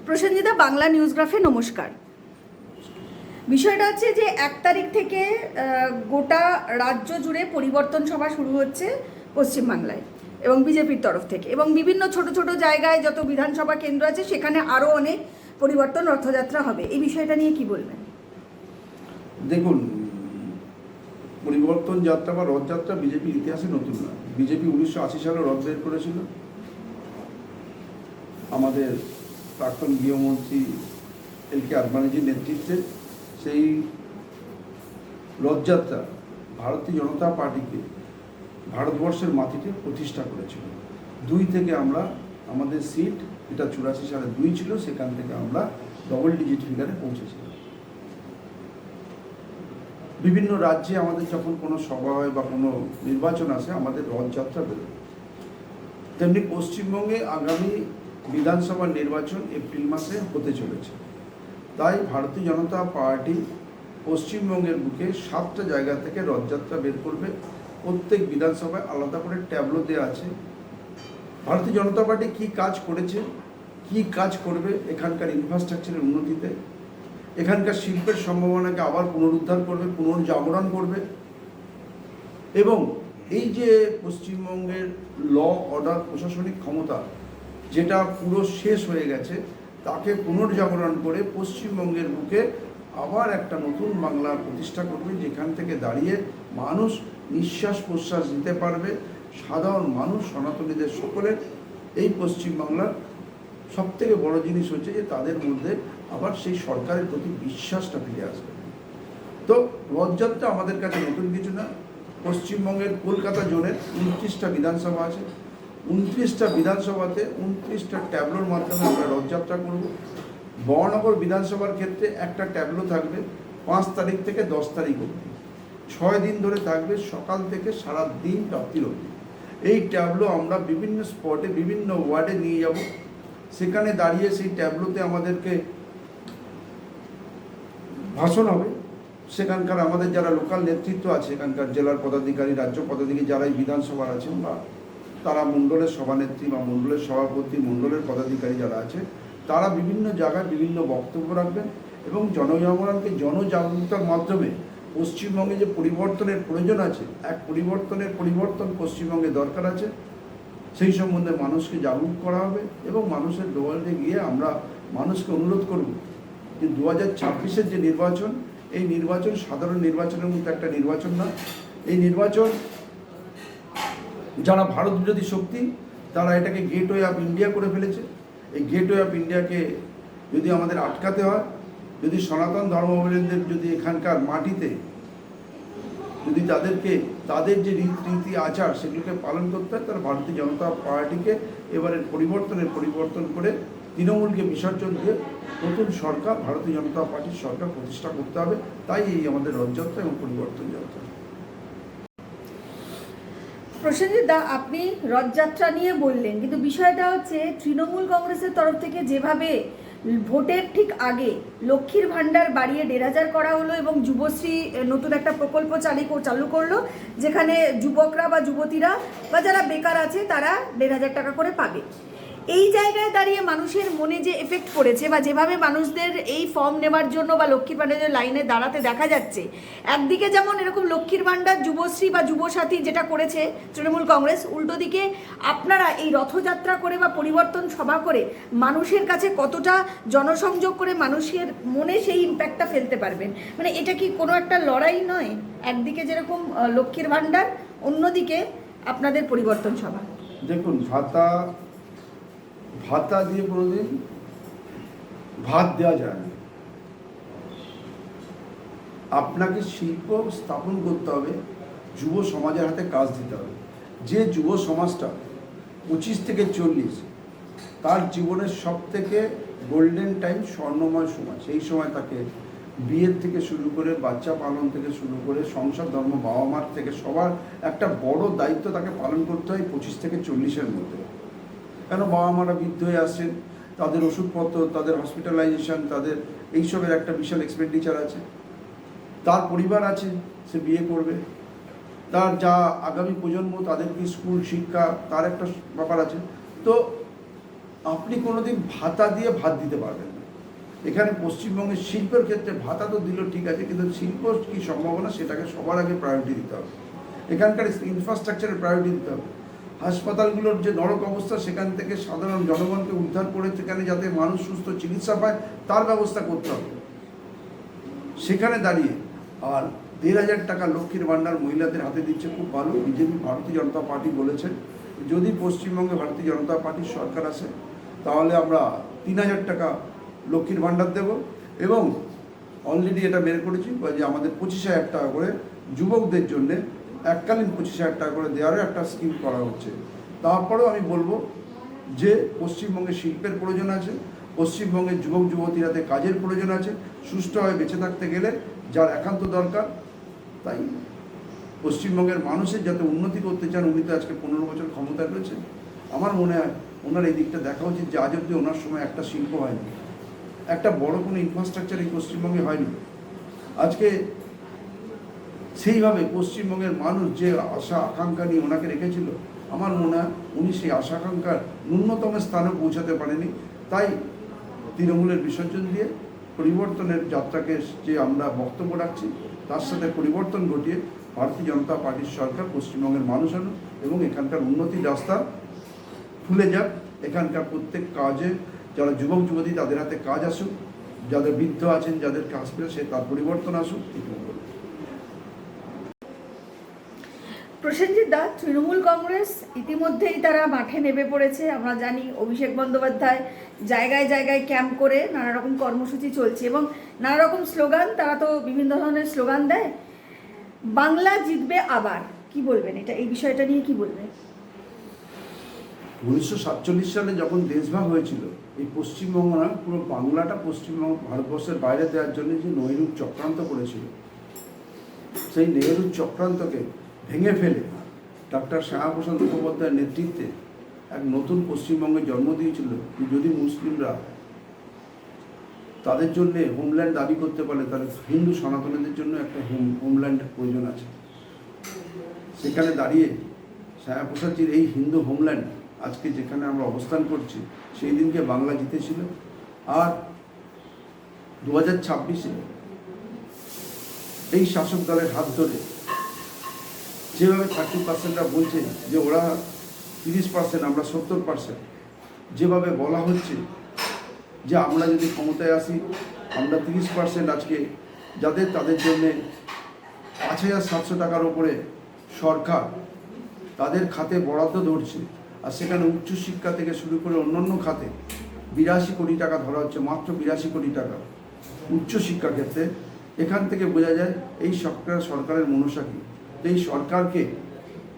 প্রসেনজিতা, বাংলা নিউজগ্রাফে নমস্কার। বিষয়টা হচ্ছে যে 1 তারিখ থেকে গোটা রাজ্য জুড়ে পরিবর্তন সভা শুরু হচ্ছে পশ্চিমবাংলায় এবং বিজেপির তরফ থেকে, এবং বিভিন্ন ছোট ছোট জায়গায় যত বিধানসভা কেন্দ্র আছে সেখানে আরও অনেক পরিবর্তন, রথযাত্রা হবে। এই বিষয়টা নিয়ে কি বলবেন? দেখুন, পরিবর্তন যাত্রা বা রথযাত্রা বিজেপির ইতিহাসে নতুন না। বিজেপি 1980 সালে রথ বের করেছিল। আমাদের প্রাক্তন গৃহমন্ত্রী এল.কে. আদবানিজির নেতৃত্বে সেই রথযাত্রা ভারতীয় জনতা পার্টিকে ভারতবর্ষের মাটিতে প্রতিষ্ঠা করেছিল। 2 থেকে আমরা আমাদের সিট, এটা 84 সালে 2 ছিল, সেখান থেকে আমরা ডবল ডিজিট ফিগারে পৌঁছেছিলাম। বিভিন্ন রাজ্যে আমাদের যখন কোনো সভা হয় বা কোনো নির্বাচন আসে, আমাদের রথযাত্রা বেরোয়। তেমনি পশ্চিমবঙ্গে আগামী বিধানসভা নির্বাচন এপ্রিল মাসে হতে চলেছে। তাই ভারতীয় জনতা পার্টি পশ্চিমবঙ্গের বুকে 7টা জায়গা থেকে রথযাত্রা বের করবে। প্রত্যেক বিধানসভায় আলাদা করে ট্যাবলো দেওয়া আছে। ভারতীয় জনতা পার্টি কী কাজ করেছে, কী কাজ করবে এখানকার ইনফ্রাস্ট্রাকচারের উন্নতিতে, এখানকার শিল্পের সম্ভাবনাকে আবার পুনরুদ্ধার করবে, পুনর্জাগরণ করবে, এবং এই যে পশ্চিমবঙ্গের ল অর্ডার প্রশাসনিক ক্ষমতা যেটা পুরো শেষ হয়ে গেছে, তাকে পুনর্জাগরণ করে পশ্চিমবঙ্গের বুকে আবার একটা নতুন বাংলার প্রতিষ্ঠা করবে, যেখান থেকে দাঁড়িয়ে মানুষ নিঃশ্বাস প্রশ্বাস নিতে পারবে। সাধারণ মানুষ, সনাতনীদের সকলের এই পশ্চিমবাংলার সবথেকে বড় জিনিস হচ্ছে যে তাদের মধ্যে আবার সেই সরকারের প্রতি বিশ্বাসটা ফিরে আসবে। তো রথযাত্রা আমাদের কাছে নতুন কিছু না। পশ্চিমবঙ্গের কলকাতা জোনের 29টা বিধানসভা আছে। 29টা বিধানসভাতে 29টা ট্যাবলোর মাধ্যমে আমরা রথযাত্রা করব। বড়নগর বিধানসভার ক্ষেত্রে একটা ট্যাবলো থাকবে 5 তারিখ থেকে 10 তারিখ অবধি, 6 দিন ধরে থাকবে, সকাল থেকে সারা দিন রাত্রির অবধি। এই ট্যাবলো আমরা বিভিন্ন স্পটে, বিভিন্ন ওয়ার্ডে নিয়ে যাব। সেখানে দাঁড়িয়ে সেই ট্যাবলোতে আমাদেরকে ভাষণ হবে। সেখানকার আমাদের যারা লোকাল নেতৃত্ব আছে, এখানকার জেলার পদাধিকারী, রাজ্য পদাধিকারী যারা এই বিধানসভার আছেন, বা তারা মণ্ডলের সভানেত্রী বা মণ্ডলের সভাপতি, মণ্ডলের পদাধিকারী যারা আছে, তারা বিভিন্ন জায়গায় বিভিন্ন বক্তব্য রাখবেন এবং জনজাগরণকে, জনজাগরণতার মাধ্যমে পশ্চিমবঙ্গে যে পরিবর্তনের প্রয়োজন আছে, এক পরিবর্তন পশ্চিমবঙ্গে দরকার আছে, সেই সম্বন্ধে মানুষকে জাগরুক করা হবে। এবং মানুষের দোয়ারে গিয়ে আমরা মানুষকে অনুরোধ করব যে 2026-এর যে নির্বাচন, এই নির্বাচন সাধারণ নির্বাচনের মতো একটা নির্বাচন না। এই নির্বাচন যারা ভারত বিরোধী শক্তি, তারা এটাকে গেটওয়ে অফ ইন্ডিয়া করে ফেলেছে। এই গেটওয়ে অফ ইন্ডিয়াকে যদি আমাদের আটকাতে হয়, যদি সনাতন ধর্মাবলম্বীদের যদি এখানকার মাটিতে যদি তাদের যে রীতি আচার সেগুলোকে পালন করতে হয়, তারা ভারতীয় জনতা পার্টিকে এবারের পরিবর্তন করে তৃণমূলকে বিসর্জন দিয়ে নতুন সরকার, ভারতীয় জনতা পার্টির সরকার প্রতিষ্ঠা করতে হবে। তাই এই আমাদের রথযাত্রা এবং পরিবর্তন যাত্রা। প্রসেনজিৎ, আপনি রথযাত্রা নিয়ে বললেন, কিন্তু বিষয়টা হচ্ছে তৃণমূল কংগ্রেসের তরফ থেকে যেভাবে ভোটের ঠিক আগে লক্ষ্মীর ভাণ্ডার বাড়িয়ে 1,500 করা হলো এবং যুবশ্রী নতুন একটা প্রকল্প চালু করলো, যেখানে যুবকরা বা যুবতীরা বা যারা বেকার আছে তারা 1,500 টাকা করে পাবে। এই জায়গায় দাঁড়িয়ে মানুষের মনে যে এফেক্ট পড়েছে, বা যেভাবে মানুষদের এই ফর্ম নেওয়ার জন্য বা লক্ষ্মীর ভাণ্ডারের লাইনে দাঁড়াতে দেখা যাচ্ছে, একদিকে যেমন এরকম লক্ষ্মীর ভাণ্ডার, যুবশ্রী বা যুবসাথী যেটা করেছে তৃণমূল কংগ্রেস, উল্টো দিকে আপনারা এই রথযাত্রা করে বা পরিবর্তন সভা করে মানুষের কাছে কতটা জনসংযোগ করে মানুষের মনে সেই ইম্প্যাক্টটা ফেলতে পারবেন? মানে এটা কি কোনো একটা লড়াই নয়? একদিকে যেরকম লক্ষ্মীর ভাণ্ডার, অন্যদিকে আপনাদের পরিবর্তন সভা। দেখুন, ভাতা দিয়ে কোনোদিন ভাত দেওয়া যায় না। আপনাকে শিল্প স্থাপন করতে হবে, যুব সমাজের হাতে কাজ দিতে হবে। যে যুব সমাজটা 25 থেকে 40 তার জীবনের সব থেকে গোল্ডেন টাইম, স্বর্ণময় সময়, সেই সময় তাকে বিয়ের থেকে শুরু করে, বাচ্চা পালন থেকে শুরু করে, সংসার ধর্ম, বাবা মার থেকে সবার একটা বড় দায়িত্ব তাকে পালন করতে হয় 25 থেকে 40-এর মধ্যে। কেন, বাবা মারা বৃদ্ধ হয়ে আসছেন, তাদের ওষুধপত্র, তাদের হসপিটালাইজেশন, তাদের এইসবের একটা বিশাল এক্সপেন্ডিচার আছে। তার পরিবার আছে, সে বিয়ে করবে, তার যা আগামী প্রজন্ম, তাদেরকে স্কুল শিক্ষা, তার একটা ব্যাপার আছে। তো আপনি কোনোদিন ভাতা দিয়ে ভাত দিতে পারবেন না। এখানে পশ্চিমবঙ্গের শিল্পের ক্ষেত্রে ভাতা তো দিল ঠিক আছে, কিন্তু শিল্প কী সম্ভাবনা সেটাকে সবার আগে প্রায়োরিটি দিতে হবে। এখানকার ইনফ্রাস্ট্রাকচারের প্রায়োরিটি দিতে হবে। হাসপাতালগুলোর যে নরক অবস্থা, সেখান থেকে সাধারণ জনগণকে উদ্ধার করে সেখানে যাতে মানুষ সুস্থ চিকিৎসা পায় তার ব্যবস্থা করতে হবে। সেখানে দাঁড়িয়ে আর 1,500 টাকা লক্ষ্মীর ভাণ্ডার মহিলাদের হাতে দিচ্ছে, খুব ভালো। বিজেপি ভারতীয় জনতা পার্টি বলেছে যদি পশ্চিমবঙ্গে ভারতীয় জনতা পার্টির সরকার আসে তাহলে আমরা 3,000 টাকা লক্ষ্মীর ভাণ্ডার দেব, এবং অলরেডি এটা বের করেছি যে আমাদের 25,000 টাকা করে যুবকদের জন্য এককালীন 25,000 টাকা করে দেওয়ারও একটা স্কিম করা হচ্ছে। তারপরেও আমি বলবো যে পশ্চিমবঙ্গে শিল্পের প্রয়োজন আছে, পশ্চিমবঙ্গের যুবক যুবতীরাতে কাজের প্রয়োজন আছে, সুষ্ঠুভাবে বেঁচে থাকতে গেলে যার একান্ত দরকার। তাই পশ্চিমবঙ্গের মানুষের যাতে উন্নতি করতে চান, উনি তো আজকে 15 বছর ক্ষমতায় রয়েছেন, আমার মনে হয় ওনার এই দিকটা দেখা উচিত যে আজ অব্দি ওনার সময় একটা শিল্প হয়নি, একটা বড় কোনো ইনফ্রাস্ট্রাকচার এই পশ্চিমবঙ্গে হয়নি। আজকে সেইভাবে পশ্চিমবঙ্গের মানুষ যে আশা আকাঙ্ক্ষা নিয়ে ওনাকে রেখেছিল, আমার মনে হয় উনি সেই আশা আকাঙ্ক্ষার ন্যূনতম স্থানে পৌঁছাতে পারেনি। তাই তৃণমূলের বিসর্জন দিয়ে পরিবর্তনের যাত্রাকে যে আমরা বক্তব্য রাখছি, তার সাথে পরিবর্তন ঘটিয়ে ভারতীয় জনতা পার্টির সরকার পশ্চিমবঙ্গের মানুষ আনুক এবং এখানকার উন্নতির রাস্তা খুলে যাক। এখানকার প্রত্যেক কাজে যারা যুবক যুবতী তাদের হাতে কাজ আসুক, যাদের বৃদ্ধ আছেন যাদের কাজ পেয়ে সে তার পরিবর্তন আসুক। প্রসেনজিৎ দা, তৃণমূল কংগ্রেস ইতিমধ্যেই তারা মাঠে নেমে পড়েছে। আমরা জানি অভিষেক বন্দ্যোপাধ্যায় জায়গায় জায়গায় ক্যাম্প করে নানা রকম কর্মসূচি চলছে এবং নানা রকম স্লোগান, তারা তো বিভিন্ন ধরনের স্লোগান দেয়। বাংলা জিতবে আবার, কি বলবেন এটা, এই বিষয়টা নিয়ে কি বলবেন? 1947 সালে যখন দেশভাগ হয়েছিল, এই পশ্চিমবঙ্গ না পুরো বাংলাটা পশ্চিমবঙ্গ ভারতবর্ষের বাইরে দেওয়ার জন্য যে নেহেরু চক্রান্ত করেছিল, সেই নেহেরুর চক্রান্তকে ভেঙে ফেলে ডক্টর শ্যামাপ্রসাদ মুখোপাধ্যায়ের নেতৃত্বে এক নতুন পশ্চিমবঙ্গের জন্ম দিয়েছিল। যদি মুসলিমরা তাদের জন্য হোমল্যান্ড দাবি করতে পারে, তাহলে হিন্দু সনাতনীদের জন্য একটা হোমল্যান্ডের প্রয়োজন আছে। সেখানে দাঁড়িয়ে শ্যামাপ্রসাদজির এই হিন্দু হোমল্যান্ড আজকে যেখানে আমরা অবস্থান করছি, সেই দিনকে বাংলা জিতেছিল। আর 2026-এ এই শাসক দলের হাত ধরে যেভাবে 30%রা বলছে যে ওরা 30%, আমরা 70%, যেভাবে বলা হচ্ছে যে আমরা যদি ক্ষমতায় আসি আমরা 30% আজকে যাদের তাদের জন্যে 5,700 টাকার ওপরে সরকার তাদের খাতে বরাদ্দ ধরছে, আর সেখানে উচ্চশিক্ষা থেকে শুরু করে অন্যান্য খাতে 82 কোটি টাকা ধরা হচ্ছে, মাত্র 82 কোটি টাকা উচ্চশিক্ষা ক্ষেত্রে। এখান থেকে বোঝা যায় এই সরকারের মনসা কী। এই সরকারকে,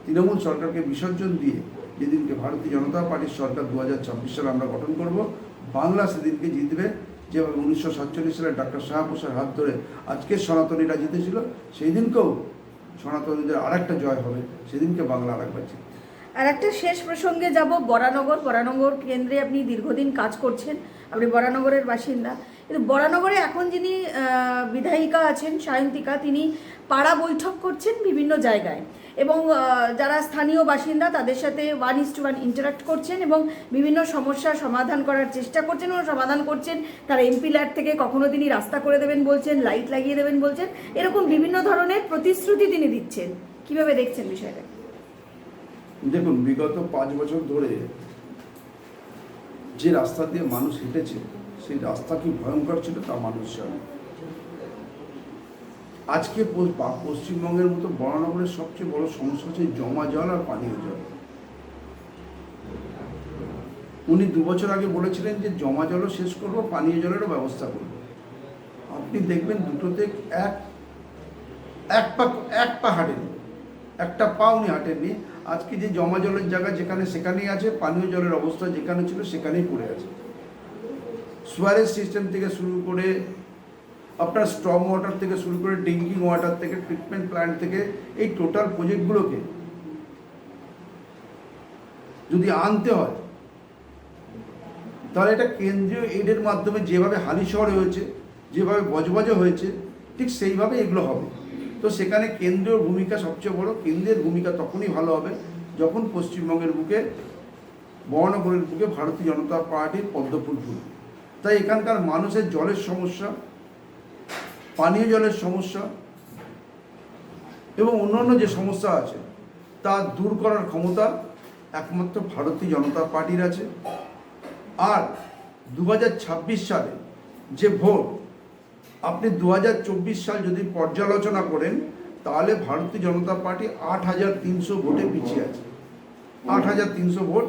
তৃণমূল সরকারকে বিসর্জন দিয়ে যেদিনকে ভারতীয় জনতা পার্টির সরকার 2026 সালে আমরা গঠন করব, বাংলা সেদিনকে জিতবে। যেভাবে 1947 সালে ডক্টর শ্যামাপ্রসাদ হাত ধরে আজকের সনাতনীরা জিতেছিল, সেই দিনকেও সনাতনীদের আরেকটা জয় হবে, সেদিনকে বাংলা আরেকবার জিতবে। আর একটা শেষ প্রসঙ্গে যাব, বরানগর কেন্দ্রে আপনি দীর্ঘদিন কাজ করছেন, আপনি বরানগরের বাসিন্দা। কিন্তু বরানগরে এখন যিনি বিধায়িকা আছেন সায়ন্তিকা, তিনি পাড়া বৈঠক করছেন বিভিন্ন জায়গায় এবং যারা স্থানীয় বাসিন্দা তাদের সাথে 1:1 ইন্টারাক্ট করছেন এবং বিভিন্ন সমস্যার সমাধান করার চেষ্টা করছেন এবং সমাধান করছেন। তার এমপি ল্যাড থেকে কখনো তিনি রাস্তা করে দেবেন বলছেন, লাইট লাগিয়ে দেবেন বলছেন, এরকম বিভিন্ন ধরনের প্রতিশ্রুতি তিনি দিচ্ছেন। কিভাবে দেখছেন বিষয়টা? দেখুন, বিগত 5 বছর ধরে যে রাস্তা দিয়ে মানুষ হেঁটেছে, সেই রাস্তা কি ভয়ঙ্কর ছিল তা মানুষ জানে। আজকে পশ্চিমবঙ্গের মতো বরানগরের সবচেয়ে বড় সমস্যা হচ্ছে জমা জল আর পানীয় জল। উনি 2 বছর আগে বলেছিলেন যে জমা জলও শেষ করব, পানীয় জলেরও ব্যবস্থা করব। আপনি দেখবেন দুটোতে এক পা হাঁটেনি, একটা পা উনি হাঁটেননি। আজকে যে জমা জলের জায়গা যেখানে সেখানেই আছে, পানীয় জলের অবস্থা যেখানে ছিল সেখানেই পড়ে আছে। সুয়ারেজ সিস্টেম থেকে শুরু করে আপনার স্ট্রং ওয়াটার থেকে শুরু করে ড্রিঙ্কিং ওয়াটার থেকে ট্রিটমেন্ট প্ল্যান্ট থেকে এই টোটাল প্রজেক্টগুলোকে যদি আনতে হয়, তাহলে এটা কেন্দ্রীয় এইডের মাধ্যমে যেভাবে হালিশহরে হয়েছে, যেভাবে বজবজে হয়েছে, ঠিক সেইভাবে এগুলো হবে। তো সেখানে কেন্দ্রীয় ভূমিকা সবচেয়ে বড়। কেন্দ্রের ভূমিকা তখনই ভালো হবে যখন পশ্চিমবঙ্গের বুকে বরানগরের বুকে ভারতীয় জনতা পার্টির পদ্মফুল ফুটবে। তাই এখানকার মানুষের জলের সমস্যা, পানীয় জলের সমস্যা এবং অন্যান্য যে সমস্যা আছে তা দূর করার ক্ষমতা একমাত্র ভারতীয় জনতা পার্টির আছে। আর 2026 সালে যে ভোট, আপনি 2024 সাল যদি পর্যালোচনা করেন তাহলে ভারতীয় জনতা পার্টি 8,300 ভোটে পিছিয়ে আছে। 8,300 ভোট,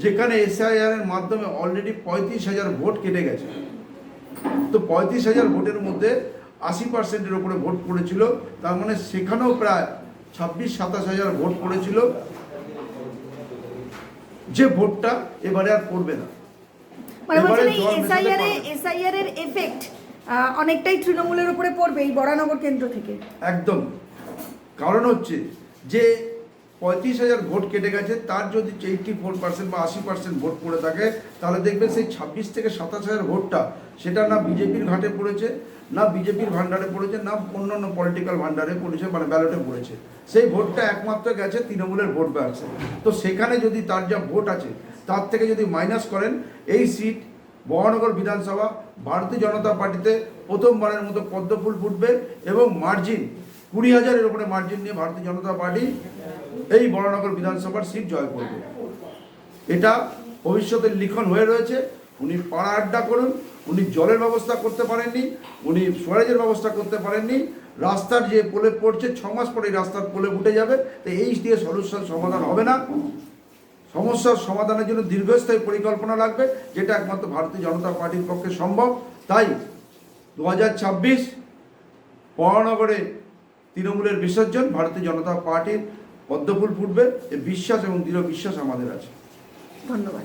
যেখানে SIR এর মাধ্যমে অলরেডি 35,000 ভোট কেটে গেছে। তো 35,000 ভোটের মধ্যে 80%-এর উপরে ভোট পড়েছিল, তার মানে সেখানেও প্রায় 26-27,000 ভোট পড়েছিল, যে ভোটটা এবারে আর পড়বে না। মানে বলছেন এই জল মেশাতে পারবে। এসআইআর এর এফেক্ট অনেকটাই তৃণমূলের উপরে পড়বে এই বরানগর কেন্দ্র থেকে। একদম, কারণ হচ্ছে যে 35,000 ভোট কেটে গেছে, তার যদি 84% বা 80% ভোট পড়ে থাকে তাহলে দেখবেন সেই 26 থেকে 27,000 ভোটটা সেটা না বিজেপির ঘাটে পড়েছে, না বিজেপির ভান্ডারে পড়েছে, না অন্যান্য পলিটিক্যাল ভান্ডারে পড়েছে, মানে ব্যালটে পড়েছে। সেই ভোটটা একমাত্র গেছে তৃণমূলের ভোট ব্যাংকে। তো সেখানে যদি তার যা ভোট আছে তার থেকে যদি মাইনাস করেন, এই সিট বরানগর বিধানসভা ভারতীয় জনতা পার্টিতে প্রথমবারের মতো পদ্মফুল ফুটবে এবং মার্জিন 20,000-এর উপরে মার্জিন নিয়ে ভারতীয় জনতা পার্টি এই বরানগর বিধানসভার সিট জয় করবে। এটা ভবিষ্যতের লিখন হয়ে রয়েছে। উনি পাড়া আড্ডা করুন, উনি জলের ব্যবস্থা করতে পারেননি, উনি সোয়ারেজের ব্যবস্থা করতে পারেননি, রাস্তার যে পোলে পড়ছে 6 মাস পরে রাস্তার পোলে উঠে যাবে। তো এই দিয়ে সমস্যার সমাধান হবে না। সমস্যার সমাধানের জন্য দীর্ঘস্থায়ী পরিকল্পনা লাগবে, যেটা একমাত্র ভারতীয় জনতা পার্টির পক্ষে সম্ভব। তাই 2026 বরানগরে তৃণমূলের বিসর্জন, ভারতীয় জনতা পার্টির পদ্মফুল ফুটবে, এ বিশ্বাস এবং দৃঢ় বিশ্বাস আমাদের আছে। ধন্যবাদ।